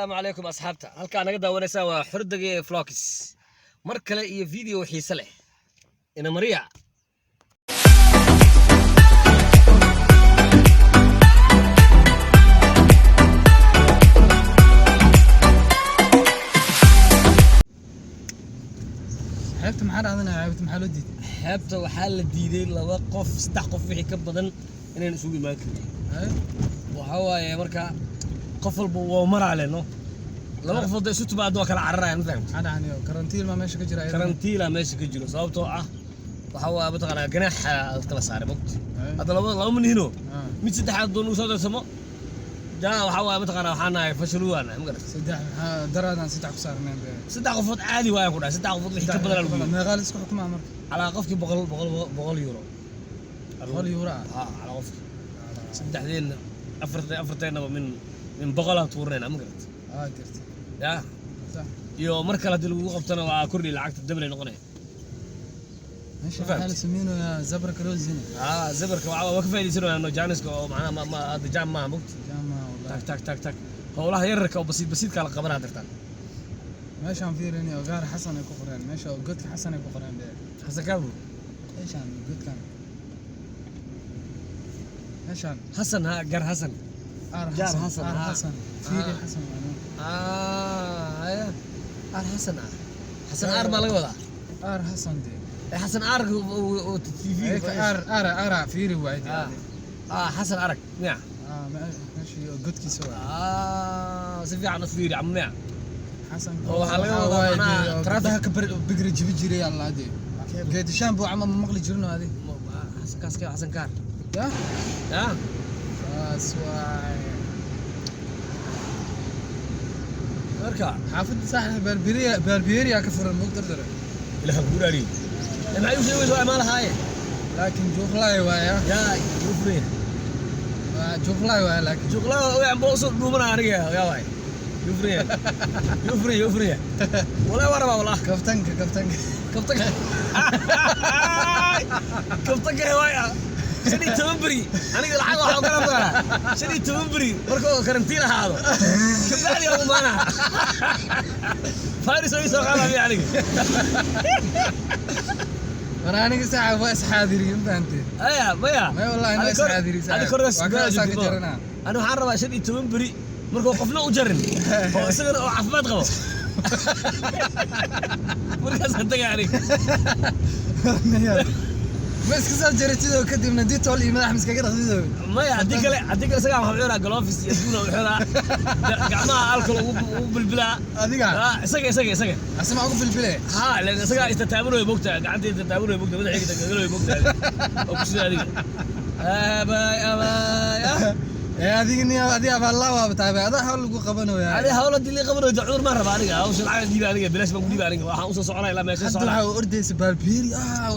السلام عليكم أصحابتا halka naga daawanaysa waa xurdage vlogs mar kale iyo video xiiso leh ina Maria حبت maxaa raadinaa xabta maxaa loo diiday xabta waxa la diiday laba qof saddex qof wixii ka badan inaan isugu imaan karin waxa waaye marka qof walba waa maraaleno laba qof oo isu timaado kala cararayaan ma fahamtay aniyo karantiil ma meesha ka jira karantiila meesha ka jiro sababtoo ah waxa waa mataqaanaa ganaaxa kala saaray bogti hada laba manino mid saddexaad doon u soo darsamo jaa waxa waa mataqaanaa waxaan ahay fashaluwana ma garan saddex daraadan saddex ku saarneen saddex qofood caadi waayaan ku dhahay saddex qofood wixii ka badan lagu meeqaal isku xukumaa marka ala qofkii 100 euro 100 euro ala qof saddexdeena afarteena min boqolaad tuurnayna ma garan gartay ya iyo mar kale hadii lagu qabtana waa kordhi lacagta dablay noqonay meesha waxa la sameeynaa zabarka roosina zabarka waa ka faa'iideysanayno jaaniska oo macna ma jaam ma mugti tag howlaha yararka oo basiid kala qabanaa dartan meeshaan fiirinay oo gaar xasan ay ku qoreen meesha oo godka xasan ay ku qoreen xasan kaabu meeshaan godkan meeshaan حسن ها جار حسن جار حسن فيري حسن ايوه حسن حسن ار ما لغودا ار حسن دي حسن ار تي في ار فيري وايد حسن ارك نعم ماشي قدكي سوا سيفي على فيري عم نعم حسن waxa laga wadaa ana taraadaha ka bigri jibi jiray alla adi geed shaambo ama maqli jirno adi حسن كار يا سواي مركا حافظ صاحب بربريا كفر المقدر الى غوراري ما يوسف ما لها هاي لكن جوفلاي وايا يا جوفري جوفلاي وايا لكن جوفلاي عم بوصل دومنا اريا يا واي يوفري ولا ورا والله كفتنك كفتنك هوايا شدي تمبري انا العاده waxa kala fara shadi tmabri markoo karantiin ahaado kabali oo maana faris oo soo qala yani aniga saaxib waa isxaadiriin baantay maya ma wallahi ma isxaadiriin ana koras ana waxaan rabaa shadi tmabri markoo qofna u jarin oo isagana oo caafimaad qabo markaas hadda yani بس كسر جريتيدو كدبنا دي تول مدح مسكاga dhaqdido ما hadii kale isaga waxa xira gloves iyo isbuuna u xira gacmaha alcohol u bilbila adiga isaga asma ugu bilbile leen isaga istataabanayo bogta gacanteeda tataabanayo bogta madaxiga tagalayo bogta oo ku sida adiga adiga Allah waa taabay ada hawl lagu qabanayo adiga hawl hadii la qabanayo cudur ma raba aniga hawsha lacag diiba aniga bilash baan ku diiba aniga waxaan u soo soconay ilaa meesha soo waxa ordaysa balbeeri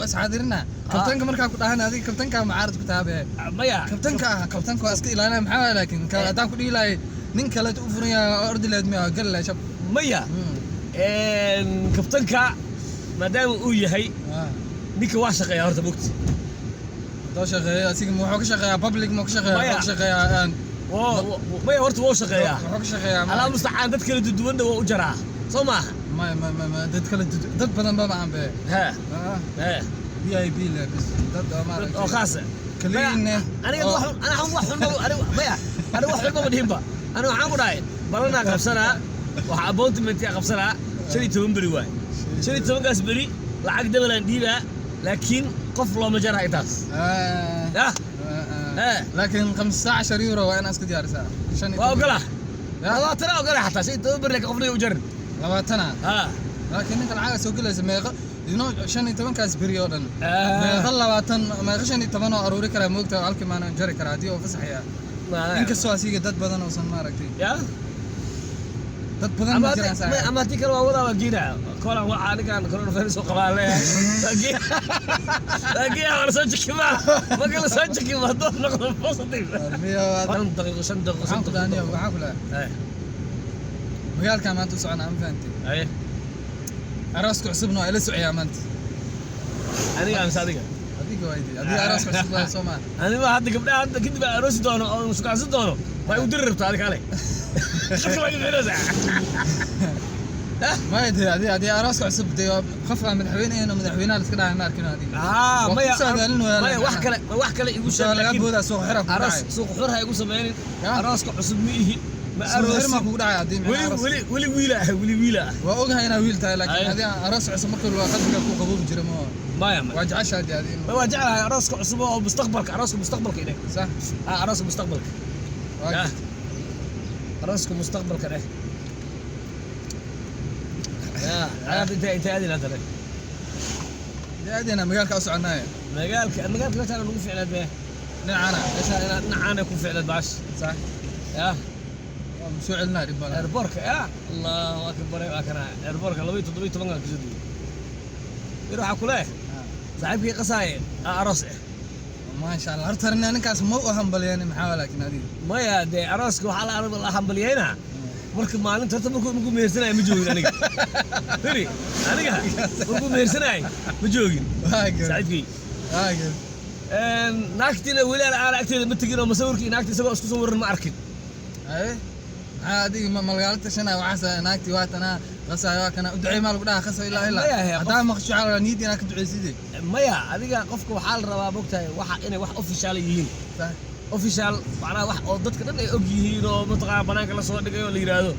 asxaadirna kabtanka markaa ku dhahan adiga kabtanka macaarad ku taabay maya kabtanka waa iska ilaalina maxaa laakiin hadaan ku dhiilay nin kale u furaya ordileed ma gal la shab maya kabtanka maadaama uu yahay ninka waa shaqeeya horta bogti shaqeeya asiga wuxuu ka shaqeeyaa public ma ka shaqeeyaa ma horta wuu shaqeeyaa wuxuu ka shaqeeyaa ala mustacaan dad kala duwan waa u jaraa soo maaha ma dad kala dad badan ba aan be VIP la bis dad ma oo khaas kaliina aniga wax xun ma dhimba ana waxaan ku dhahay balana qabsana waxa appointment qabsana 12 bari waay 12 gaas bari lacag dabalan dhiiba laakiin qof loo ma jaraa intaas لكن 15 يورو وانا اسك ديارسا واقلا لا ترى وقلا حتى شيء تبر لك قفني وجرب لواتنا لكن انت العاده سوق له سميقه ينو 15 كاس بريودن ما لواتن ما 15 اروري كره موقته halkii maana jari kara hadii oo fasaxaya inkastoo asiga dad badan oo san maaragtay dad badan ma jiraan ama tii kale waa wada wajiina koolan waa anigan coronavirus oo qabaale laakiin aan soo jikima ma kala soo jikima dad noqdo positive aan daqiiqo 5 daqiiqo daaniyo waxa kula magaalka maanta socon aan fahanti araaska cusubna ay la socyaa maanta aniga aan saadiga adiga waydi adiga araaska cusub waa Soomaali aniga hadda gabdhaha hadda kadib aroosi doono oo sukaansan doono way u diri rabtaa adiga kale خدك ما يجينا ما يدري هذه أراس عصب دي خفها مدحوينه إنه مدحوينها لسه كده ما أركنها دي ما wax kale igu sheeg laakiin booda suuq xira ku dhacay suuq xirha igu sameeyeen araaska cusub miihi ma aroos ma ku dhacay hadii ma aroos wali wiila waa ogahay inaa wiil tahay laakiin hadii aroos cusub marka loo qadka ku qaboob jira ma waa jacasha hadii waa jeclahay araaska cusub oo mustaqbalka inay صح araaska mustaqbalka araaska mustaqbalka عاد انت هذه لا ترى هذه انا مجالك اسعنايه مجالك مثلا نقول فعلا به نعانا نعانا يكون فعلا باش صح يا مشو عندنا ربنا ايربورك يا الله اكبر يا كنا ايربورك لو يتضبي تبغى كجدي يروح كله صاحبي قصايد ارس ما شاء الله ارترنا نكاس مو همبليان محاوله لكن هذه ما يا دي ارسك وحال ارب الله همبلينا marka maalinta horta markuu meersanay ma joogin aniga markuu meersanay ma joogin saacadkii naagtina weli aan agteeda ma tegin oo masawirkii naagta isagoo isku soo waran ma arkin adiga malgaalada shana waxa naagti waatana qasay waa kana u ducay maal gudaha qasay ilaa hadaa maqshu ala niidina ka ducaysidee maya adiga qofka waxa la rabaa bogtahay waxa inay wax official yihiin official macnaha wax oo dadka dhan ay og yihiin oo mataqaan banaanka la soo dhigay oo la yiraahdo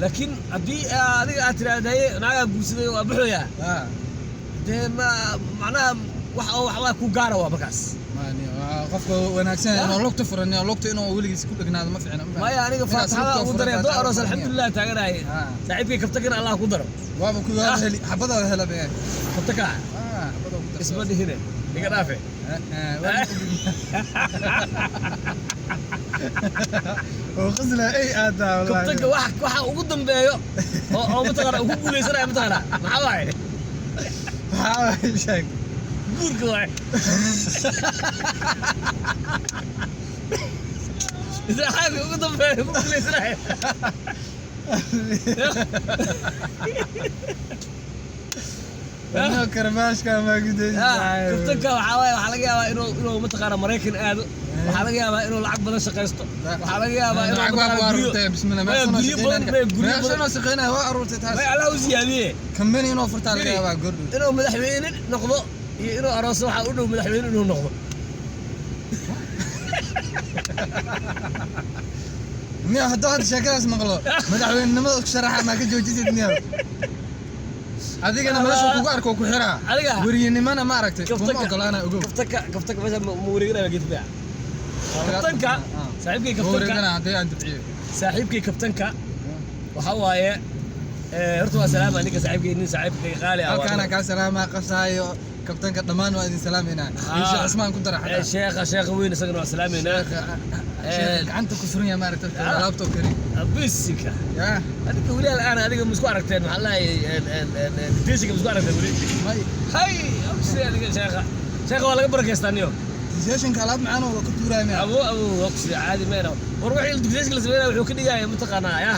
laakiin hadii adiga aad tiraahday naaga guursaday oo baxoya macnaha wax ku gaara waa markaas qofka wanaagsan inuu lugta furan inuu lugta inuu weligiis ku dhignaado ma fiicna maya aniga faataha ugu daray doo aroos alxamdulillah taaganahay saaxiibkay kabtagan Allah ku daro waaba ku heli xabada hela bee kabtaka isma dhihine iga dhaafe وخزنا اي ادا والله كنت waxa ugu dambeeyo oo mataqana ugu guuleysanay mataqana maxaa waay sheeg guurka waay إذا حاجة ugu dambeeyo ugu guuleysanay أنا كرماش كان ما قديش. كفتك وحلاقي يا إنه متقارن مريكن آدو وحلاقي يا إنه العقب بدل شقيسته وحلاقي يا إنه العقب بسم الله ما صنع شقينا ما شنو شقينا وأروت تاس ما على وزيادة كم بني إنه فرت على يا قرد إنه مدحوين نقضه إنه أراس واحد إنه مدحوين إنه نقضه مية هدوه شكل اسمه غلط مدحوين نمط شرح ما كجوجيت الدنيا adiga ana meesha kugu arko ku xiraa wariyanimana ma aragtay kuma ogolaana ogow kaftaka meesha muuriga geed baa kaftanka saaxiibkay kaftanka muurigana hadii aan dibciyo saaxiibkay kaftanka waxa waaye horta waa salaam aniga saaxiibkay nin saaxiibkay qaali ah halkaana ka salaama qasaayo kaftanka dhamaan waa idin salaamayna sheekh Usmaan ku dara xataa sheekh weyn isagana waa salaamayna gacanta ku suran yahay ma aragtay alaabto kari bisika ya adiga wali aan adiga musku aragteen waxa la deesiga musku aragteen wali hay oxi adiga sheekha waa laga barakeystaniyo deesiga alaab macaan oo ku tuuraamay abu oxi caadi meena war wixii deesiga la sameeyay wuxuu ka dhigay mataqaanaa ya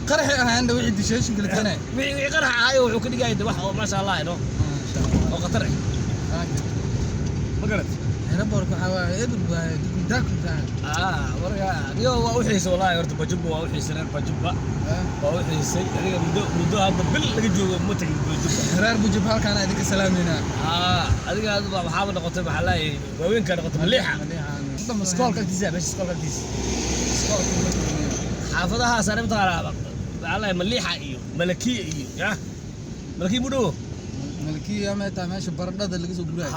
qarax ahaan wixii deesiga la keenay wixii qarax ahaay wuxuu ka dhigay wax oo ma sha Allah ino oo qatar ma garat airport waxa waa eber waa dugdagta warga niyo waa u xiisay wallahi horta bajubba waa u xiisay reer bajubba waa u xiisay adiga muddo hadda bil laga joogo ma tagin bajubba reer bajubba halkaan idinka salaamayna adiga waxaaba noqotay waxa la waaweynka noqotay maliixa iskoolka tiisa meesha iskoolka tiisa xaafadaha saaran taala waxa maliixa iyo malakiya iyo ya malakiya mudo ملكية متى ماشي بردة اللي جزء براي.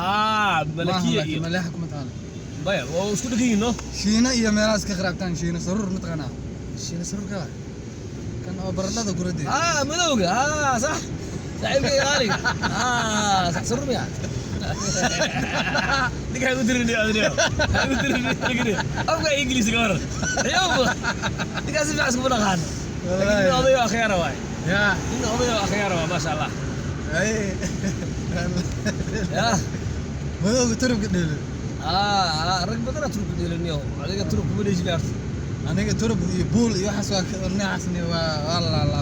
ملكية. ملاحك متعنا. بايا وش كده كينو؟ شينا يا ملاس كخرابتان شينا سرور متقنا. شينا سرور كلا. كان بردة قردي. ملوقة صح. تعيب كي غالي. صح سرور بيا. ديك هاي قدرني أدريو. هاي قدرني أدري. أبغى إنجليزي كمان. يوم. ديك أسمع أسمع بناخان. إنه أضيع خيار واي. يا. إنه أضيع خيار واي ما شاء الله. اي يا ما ترب قديل رك بدنا ترب قديل اليوم عليك ترب بديش لارت انا ترب بول يحس ناعسني والله لا